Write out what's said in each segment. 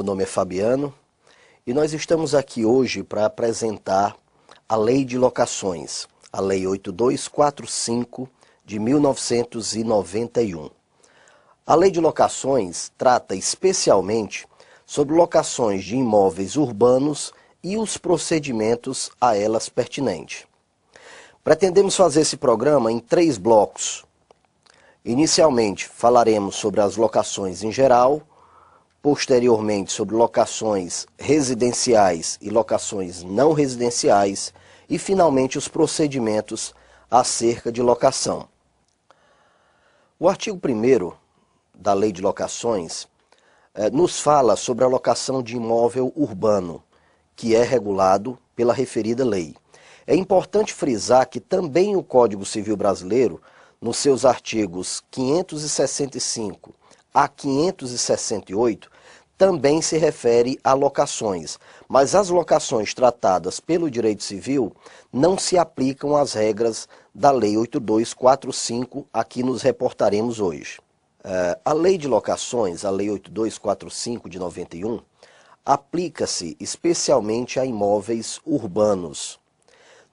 meu nome é Fabiano e nós estamos aqui hoje para apresentar a Lei de Locações, a Lei 8245 de 1991. A Lei de Locações trata especialmente sobre locações de imóveis urbanos e os procedimentos a elas pertinentes. Pretendemos fazer esse programa em 3 blocos. Inicialmente falaremos sobre as locações em geral, posteriormente sobre locações residenciais e locações não residenciais e finalmente os procedimentos acerca de locação. O artigo 1º da Lei de Locações nos fala sobre a locação de imóvel urbano, que é regulado pela referida lei. É importante frisar que também o Código Civil Brasileiro, nos seus artigos 565 a 568, também se refere a locações, mas as locações tratadas pelo direito civil não se aplicam às regras da Lei 8245 a que nos reportaremos hoje. A Lei de Locações, a Lei 8245 de 91, aplica-se especialmente a imóveis urbanos.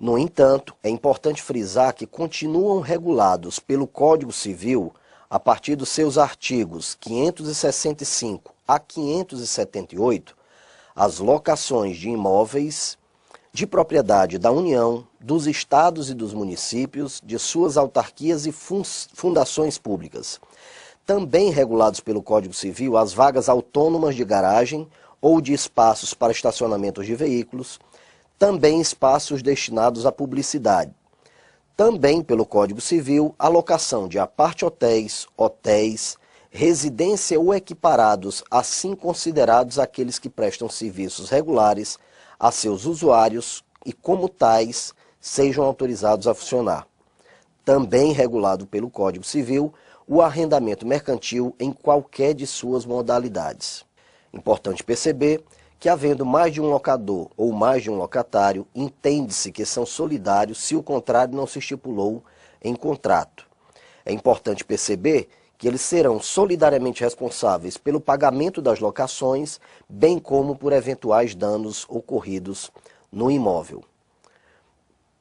No entanto, é importante frisar que continuam regulados pelo Código Civil, a partir dos seus artigos 565 a 578, as locações de imóveis de propriedade da União, dos estados e dos municípios, de suas autarquias e fundações públicas. Também regulados pelo Código Civil as vagas autônomas de garagem ou de espaços para estacionamentos de veículos, também espaços destinados à publicidade. Também pelo Código Civil, a locação de apart-hotéis, hotéis, residência ou equiparados, assim considerados aqueles que prestam serviços regulares a seus usuários e, como tais, sejam autorizados a funcionar. Também regulado pelo Código Civil, o arrendamento mercantil em qualquer de suas modalidades. Importante perceber que, havendo mais de um locador ou mais de um locatário, entende-se que são solidários se o contrário não se estipulou em contrato. É importante perceber que eles serão solidariamente responsáveis pelo pagamento das locações, bem como por eventuais danos ocorridos no imóvel.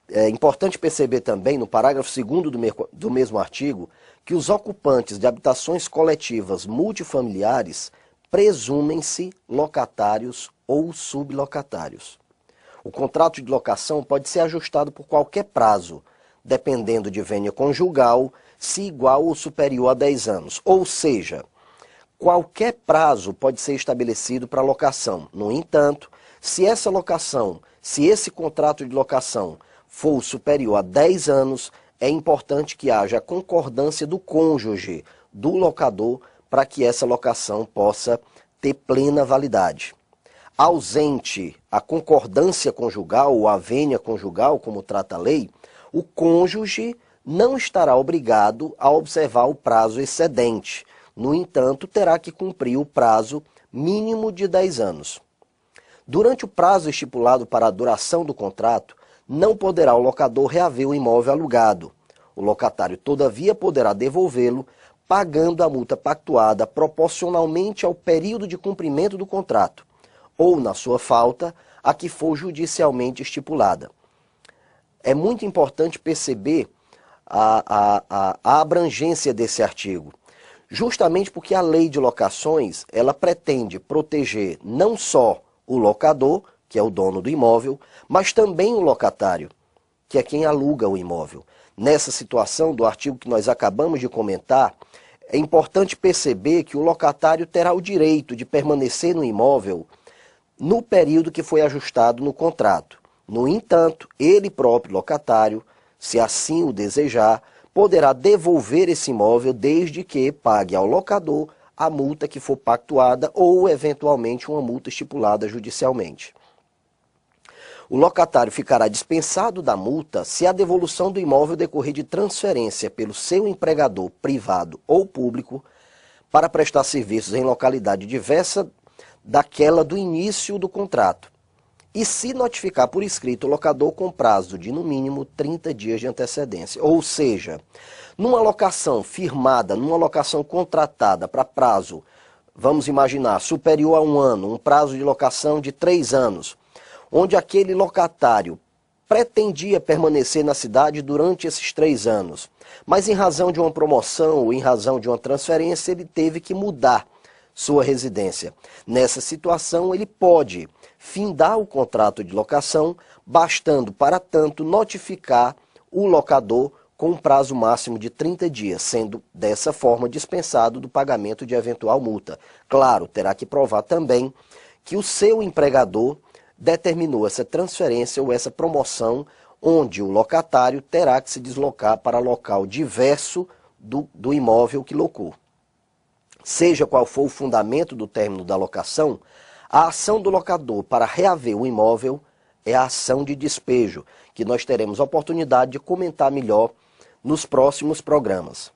É importante perceber também, no parágrafo 2º do mesmo artigo, que os ocupantes de habitações coletivas multifamiliares presumem-se locatários ou sublocatários. O contrato de locação pode ser ajustado por qualquer prazo, dependendo de vênia conjugal, se igual ou superior a 10 anos. Ou seja, qualquer prazo pode ser estabelecido para locação. No entanto, se esse contrato de locação for superior a 10 anos, é importante que haja a concordância do cônjuge, do locador, para que essa locação possa ter plena validade. Ausente a concordância conjugal ou a vênia conjugal, como trata a lei, o cônjuge não estará obrigado a observar o prazo excedente. No entanto, terá que cumprir o prazo mínimo de 10 anos. Durante o prazo estipulado para a duração do contrato, não poderá o locador reaver o imóvel alugado. O locatário, todavia, poderá devolvê-lo pagando a multa pactuada proporcionalmente ao período de cumprimento do contrato, ou, na sua falta, a que for judicialmente estipulada. É muito importante perceber a abrangência desse artigo, justamente porque a Lei de Locações, ela pretende proteger não só o locador, que é o dono do imóvel, mas também o locatário, que é quem aluga o imóvel. Nessa situação do artigo que nós acabamos de comentar, é importante perceber que o locatário terá o direito de permanecer no imóvel no período que foi ajustado no contrato. No entanto, ele próprio, locatário, se assim o desejar, poderá devolver esse imóvel desde que pague ao locador a multa que for pactuada ou, eventualmente, uma multa estipulada judicialmente. O locatário ficará dispensado da multa se a devolução do imóvel decorrer de transferência pelo seu empregador privado ou público para prestar serviços em localidade diversa daquela do início do contrato, e se notificar por escrito o locador com prazo de, no mínimo, 30 dias de antecedência. Ou seja, numa locação firmada, numa locação contratada para prazo vamos imaginar, superior a 1 ano, um prazo de locação de 3 anos, onde aquele locatário pretendia permanecer na cidade durante esses 3 anos, mas em razão de uma promoção ou em razão de uma transferência, ele teve que mudar sua residência. Nessa situação, ele pode findar o contrato de locação, bastando, para tanto, notificar o locador com um prazo máximo de 30 dias, sendo dessa forma dispensado do pagamento de eventual multa. Claro, terá que provar também que o seu empregador determinou essa transferência ou essa promoção, onde o locatário terá que se deslocar para local diverso do imóvel que locou. Seja qual for o fundamento do término da locação, a ação do locador para reaver o imóvel é a ação de despejo, que nós teremos a oportunidade de comentar melhor nos próximos programas.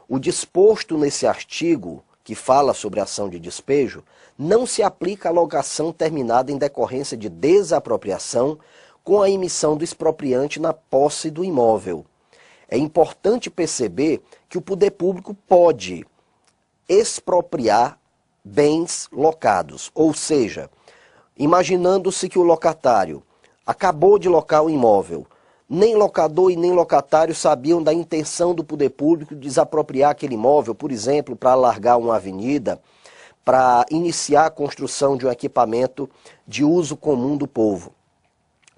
O disposto nesse artigo, que fala sobre a ação de despejo, não se aplica à locação terminada em decorrência de desapropriação com a emissão do expropriante na posse do imóvel. É importante perceber que o poder público pode expropriar bens locados, ou seja, imaginando-se que o locatário acabou de locar o imóvel, nem locador e nem locatário sabiam da intenção do poder público de desapropriar aquele imóvel, por exemplo, para alargar uma avenida, para iniciar a construção de um equipamento de uso comum do povo.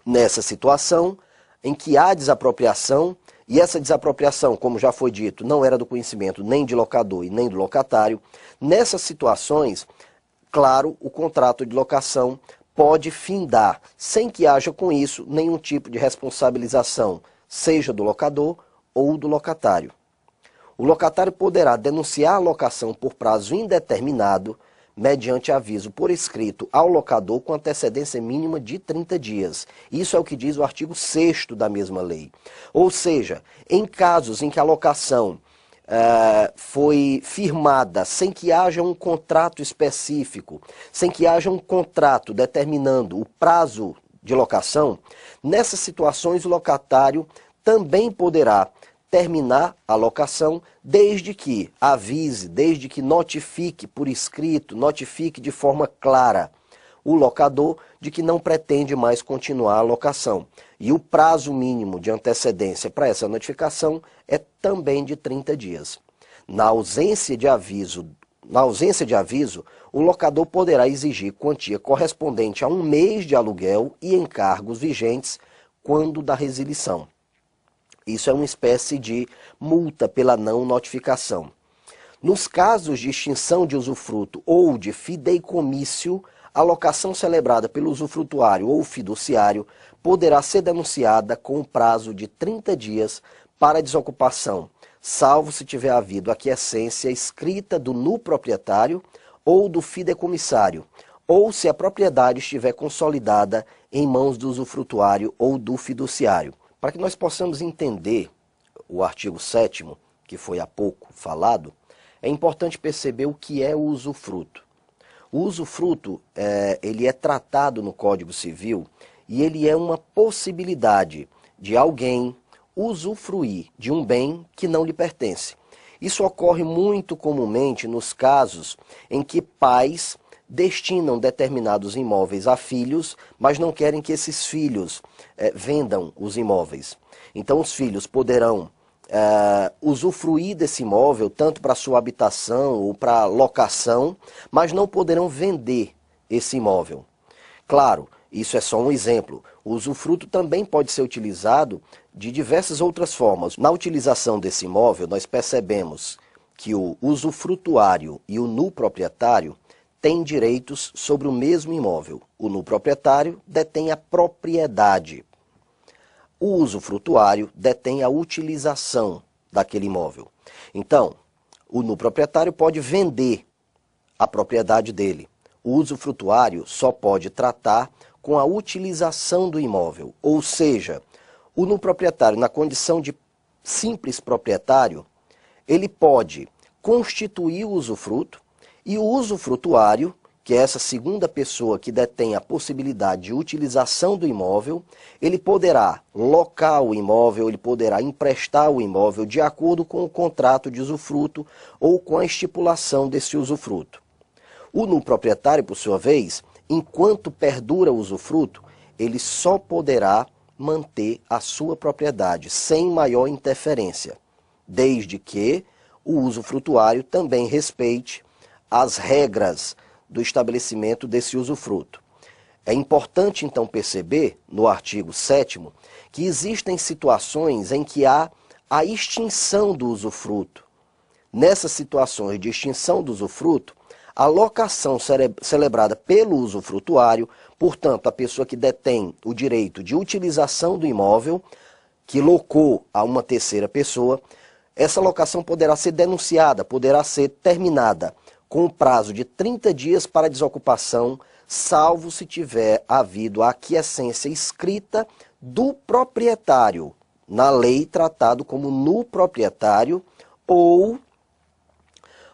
Nessa situação em que há desapropriação, e essa desapropriação, como já foi dito, não era do conhecimento nem de locador e nem do locatário, nessas situações, claro, o contrato de locação pode findar, sem que haja com isso nenhum tipo de responsabilização, seja do locador ou do locatário. O locatário poderá denunciar a locação por prazo indeterminado, mediante aviso por escrito ao locador com antecedência mínima de 30 dias. Isso é o que diz o artigo 6º da mesma lei. Ou seja, em casos em que a locação foi firmada sem que haja um contrato específico, sem que haja um contrato determinando o prazo de locação, nessas situações o locatário também poderá terminar a locação desde que avise, desde que notifique por escrito, notifique de forma clara o locador de que não pretende mais continuar a locação. E o prazo mínimo de antecedência para essa notificação é também de 30 dias. Na ausência de aviso, o locador poderá exigir quantia correspondente a 1 mês de aluguel e encargos vigentes quando da resilição. Isso é uma espécie de multa pela não notificação. Nos casos de extinção de usufruto ou de fideicomício, a locação celebrada pelo usufrutuário ou fiduciário poderá ser denunciada com um prazo de 30 dias para desocupação, salvo se tiver havido aquiescência escrita do nu proprietário ou do fideicomissário, ou se a propriedade estiver consolidada em mãos do usufrutuário ou do fiduciário. Para que nós possamos entender o artigo 7º, que foi há pouco falado, é importante perceber o que é o usufruto. O usufruto ele é tratado no Código Civil e ele é uma possibilidade de alguém usufruir de um bem que não lhe pertence. Isso ocorre muito comumente nos casos em que pais destinam determinados imóveis a filhos, mas não querem que esses filhos vendam os imóveis. Então os filhos poderão usufruir desse imóvel, tanto para sua habitação ou para locação, mas não poderão vender esse imóvel. Claro, isso é só um exemplo. O usufruto também pode ser utilizado de diversas outras formas. Na utilização desse imóvel, nós percebemos que o usufrutuário e o nu proprietário têm direitos sobre o mesmo imóvel. O nu proprietário detém a propriedade. O usufrutuário detém a utilização daquele imóvel. Então, o nu proprietário pode vender a propriedade dele. O usufrutuário só pode tratar com a utilização do imóvel. Ou seja, o nu proprietário, na condição de simples proprietário, ele pode constituir o usufruto, e o usufrutuário, que é essa segunda pessoa que detém a possibilidade de utilização do imóvel, ele poderá locar o imóvel, ele poderá emprestar o imóvel de acordo com o contrato de usufruto ou com a estipulação desse usufruto. O nulo proprietário, por sua vez, enquanto perdura o usufruto, ele só poderá manter a sua propriedade sem maior interferência, desde que o usufrutuário também respeite as regras do estabelecimento desse usufruto. É importante, então, perceber, no artigo 7º, que existem situações em que há a extinção do usufruto. Nessas situações de extinção do usufruto, a locação celebrada pelo usufrutuário, portanto, a pessoa que detém o direito de utilização do imóvel, que locou a uma terceira pessoa, essa locação poderá ser denunciada, poderá ser terminada com o prazo de 30 dias para desocupação, salvo se tiver havido a aquiescência escrita do proprietário, na lei tratado como nulo proprietário, ou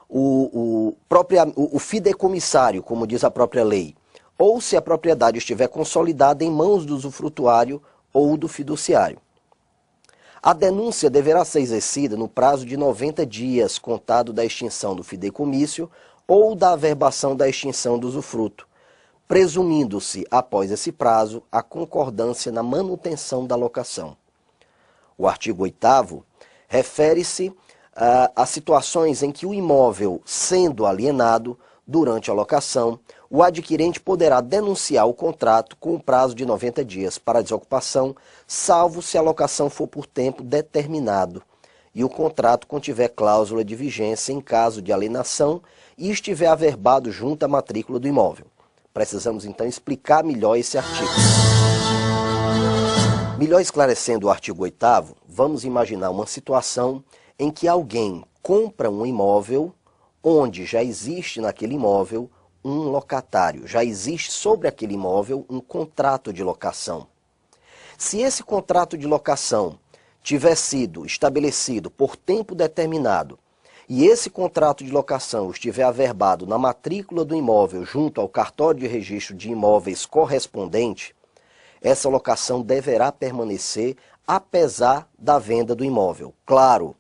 o fideicomissário, como diz a própria lei, ou se a propriedade estiver consolidada em mãos do usufrutuário ou do fiduciário. A denúncia deverá ser exercida no prazo de 90 dias, contado da extinção do fideicomício ou da averbação da extinção do usufruto, presumindo-se, após esse prazo, a concordância na manutenção da locação. O artigo 8º refere-se a situações em que o imóvel, sendo alienado durante a locação, o adquirente poderá denunciar o contrato com o prazo de 90 dias para desocupação, salvo se a locação for por tempo determinado e o contrato contiver cláusula de vigência em caso de alienação e estiver averbado junto à matrícula do imóvel. Precisamos então explicar melhor esse artigo. Melhor esclarecendo o artigo 8º, vamos imaginar uma situação em que alguém compra um imóvel onde já existe naquele imóvel um locatário, já existe sobre aquele imóvel um contrato de locação. Se esse contrato de locação tiver sido estabelecido por tempo determinado e esse contrato de locação estiver averbado na matrícula do imóvel junto ao cartório de registro de imóveis correspondente, essa locação deverá permanecer apesar da venda do imóvel. Claro,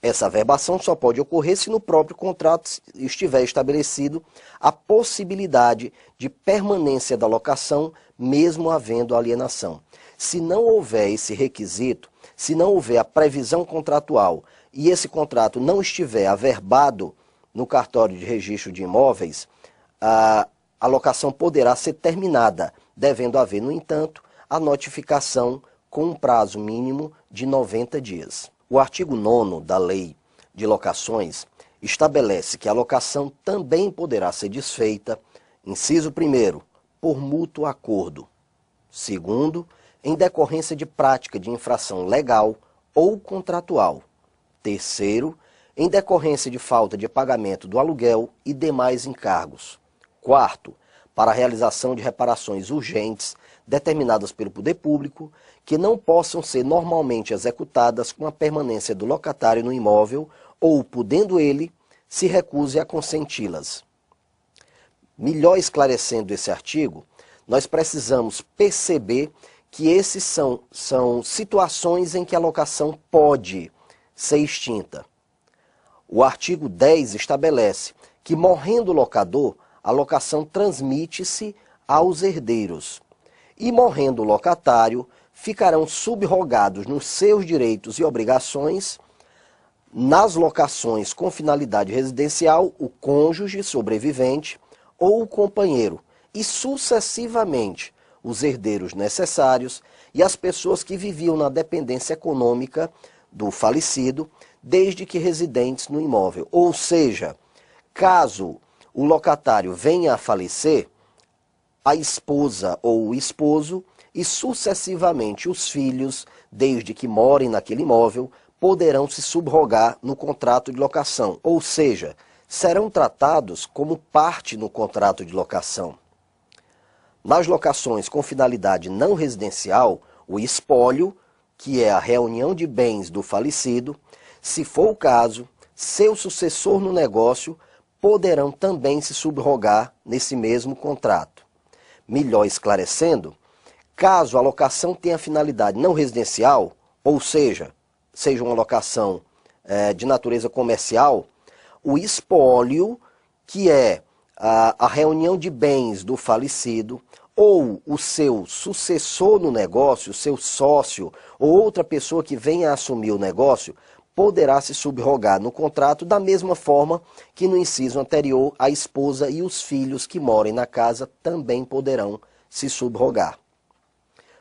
essa averbação só pode ocorrer se no próprio contrato estiver estabelecido a possibilidade de permanência da locação, mesmo havendo alienação. Se não houver esse requisito, se não houver a previsão contratual e esse contrato não estiver averbado no cartório de registro de imóveis, a locação poderá ser terminada, devendo haver, no entanto, a notificação com um prazo mínimo de 90 dias. O artigo 9º da Lei de Locações estabelece que a locação também poderá ser desfeita, inciso 1º, por mútuo acordo. 2º, em decorrência de prática de infração legal ou contratual. 3º, em decorrência de falta de pagamento do aluguel e demais encargos. 4º, para a realização de reparações urgentes determinadas pelo poder público, que não possam ser normalmente executadas com a permanência do locatário no imóvel ou, podendo ele, se recuse a consenti-las. Melhor esclarecendo esse artigo, nós precisamos perceber que esses são situações em que a locação pode ser extinta. O artigo 10 estabelece que, morrendo o locador, a locação transmite-se aos herdeiros. E morrendo o locatário, ficarão subrogados nos seus direitos e obrigações, nas locações com finalidade residencial, o cônjuge sobrevivente ou o companheiro, e sucessivamente os herdeiros necessários e as pessoas que viviam na dependência econômica do falecido, desde que residentes no imóvel. Ou seja, caso o locatário venha a falecer, a esposa ou o esposo e sucessivamente os filhos, desde que morem naquele imóvel, poderão se subrogar no contrato de locação, ou seja, serão tratados como parte no contrato de locação. Nas locações com finalidade não residencial, o espólio, que é a reunião de bens do falecido, se for o caso, seu sucessor no negócio poderão também se subrogar nesse mesmo contrato. Melhor esclarecendo, caso a locação tenha finalidade não residencial, ou seja uma locação de natureza comercial, o espólio, que é a reunião de bens do falecido ou o seu sucessor no negócio, o seu sócio ou outra pessoa que venha a assumir o negócio, poderá se subrogar no contrato da mesma forma que no inciso anterior a esposa e os filhos que morem na casa também poderão se subrogar.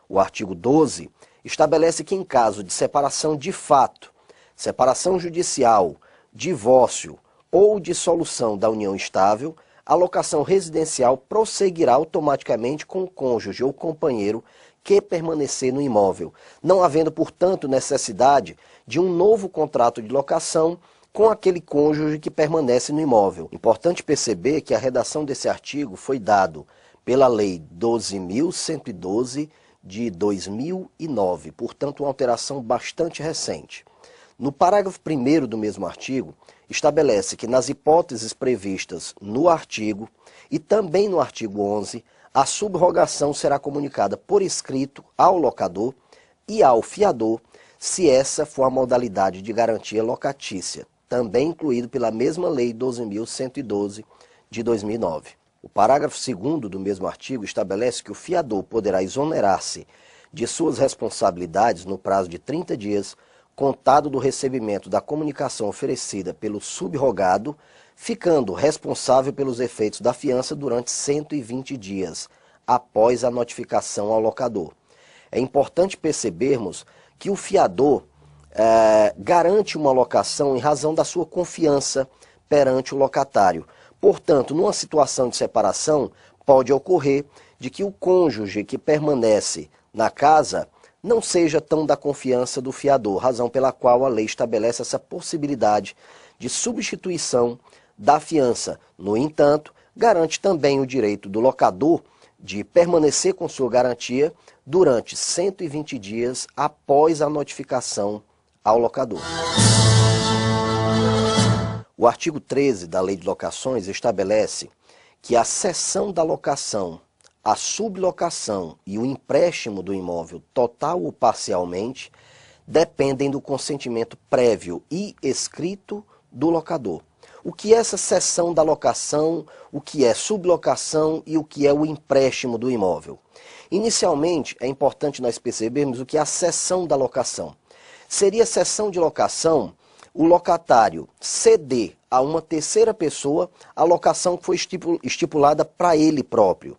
O artigo 12 estabelece que em caso de separação de fato, separação judicial, divórcio ou dissolução da união estável, a locação residencial prosseguirá automaticamente com o cônjuge ou companheiro que permanecer no imóvel, não havendo, portanto, necessidade de um novo contrato de locação com aquele cônjuge que permanece no imóvel. Importante perceber que a redação desse artigo foi dado pela Lei 12.112 de 2009, portanto, uma alteração bastante recente. No parágrafo 1º do mesmo artigo, estabelece que nas hipóteses previstas no artigo e também no artigo 11, a subrogação será comunicada por escrito ao locador e ao fiador, se essa for a modalidade de garantia locatícia, também incluído pela mesma Lei 12.112 de 2009. O parágrafo 2º do mesmo artigo estabelece que o fiador poderá exonerar-se de suas responsabilidades no prazo de 30 dias, contado do recebimento da comunicação oferecida pelo subrogado, ficando responsável pelos efeitos da fiança durante 120 dias, após a notificação ao locador. É importante percebermos que o fiador garante uma locação em razão da sua confiança perante o locatário. Portanto, numa situação de separação, pode ocorrer de que o cônjuge que permanece na casa não seja tão da confiança do fiador, razão pela qual a lei estabelece essa possibilidade de substituição da fiança. No entanto, garante também o direito do locador de permanecer com sua garantia durante 120 dias após a notificação ao locador. O artigo 13 da Lei de Locações estabelece que a cessão da locação, a sublocação e o empréstimo do imóvel total ou parcialmente dependem do consentimento prévio e escrito do locador. O que é essa cessão da locação, o que é sublocação e o que é o empréstimo do imóvel? Inicialmente, é importante nós percebermos o que é a cessão da locação. Seria cessão de locação o locatário ceder a uma terceira pessoa a locação que foi estipulada para ele próprio.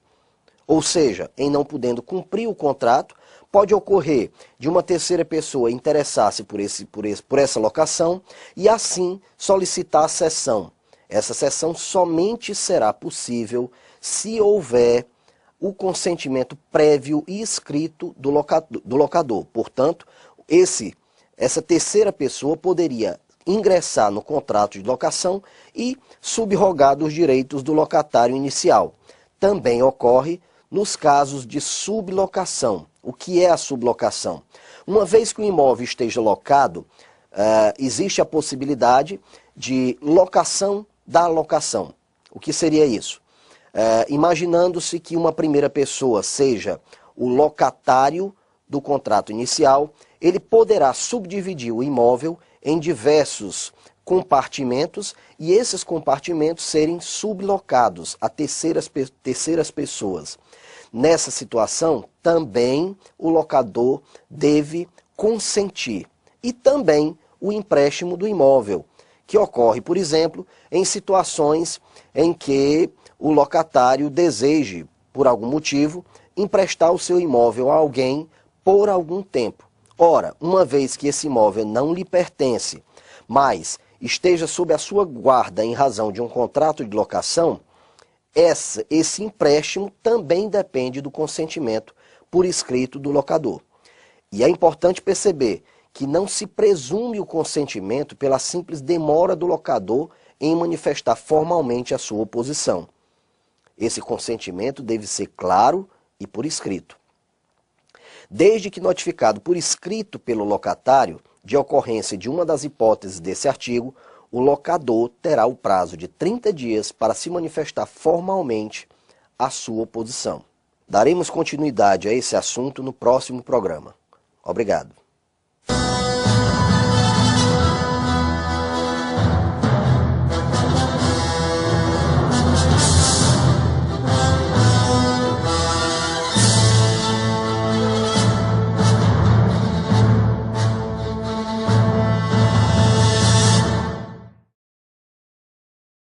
Ou seja, em não podendo cumprir o contrato, pode ocorrer de uma terceira pessoa interessar-se por essa locação e assim solicitar a cessão. Essa cessão somente será possível se houver o consentimento prévio e escrito do locador. Portanto, essa terceira pessoa poderia ingressar no contrato de locação e subrogar dos direitos do locatário inicial. Também ocorre nos casos de sublocação. O que é a sublocação? Uma vez que o imóvel esteja locado, existe a possibilidade de locação da locação. O que seria isso? Imaginando-se que uma primeira pessoa seja o locatário do contrato inicial, ele poderá subdividir o imóvel em diversos compartimentos e esses compartimentos serem sublocados a terceiras pessoas. Nessa situação, também o locador deve consentir. E também o empréstimo do imóvel, que ocorre, por exemplo, em situações em que o locatário deseje, por algum motivo, emprestar o seu imóvel a alguém por algum tempo. Ora, uma vez que esse imóvel não lhe pertence, mas esteja sob a sua guarda em razão de um contrato de locação, esse empréstimo também depende do consentimento por escrito do locador. E é importante perceber que não se presume o consentimento pela simples demora do locador em manifestar formalmente a sua oposição. Esse consentimento deve ser claro e por escrito. Desde que notificado por escrito pelo locatário de ocorrência de uma das hipóteses desse artigo, o locador terá o prazo de 30 dias para se manifestar formalmente a sua oposição. Daremos continuidade a esse assunto no próximo programa. Obrigado.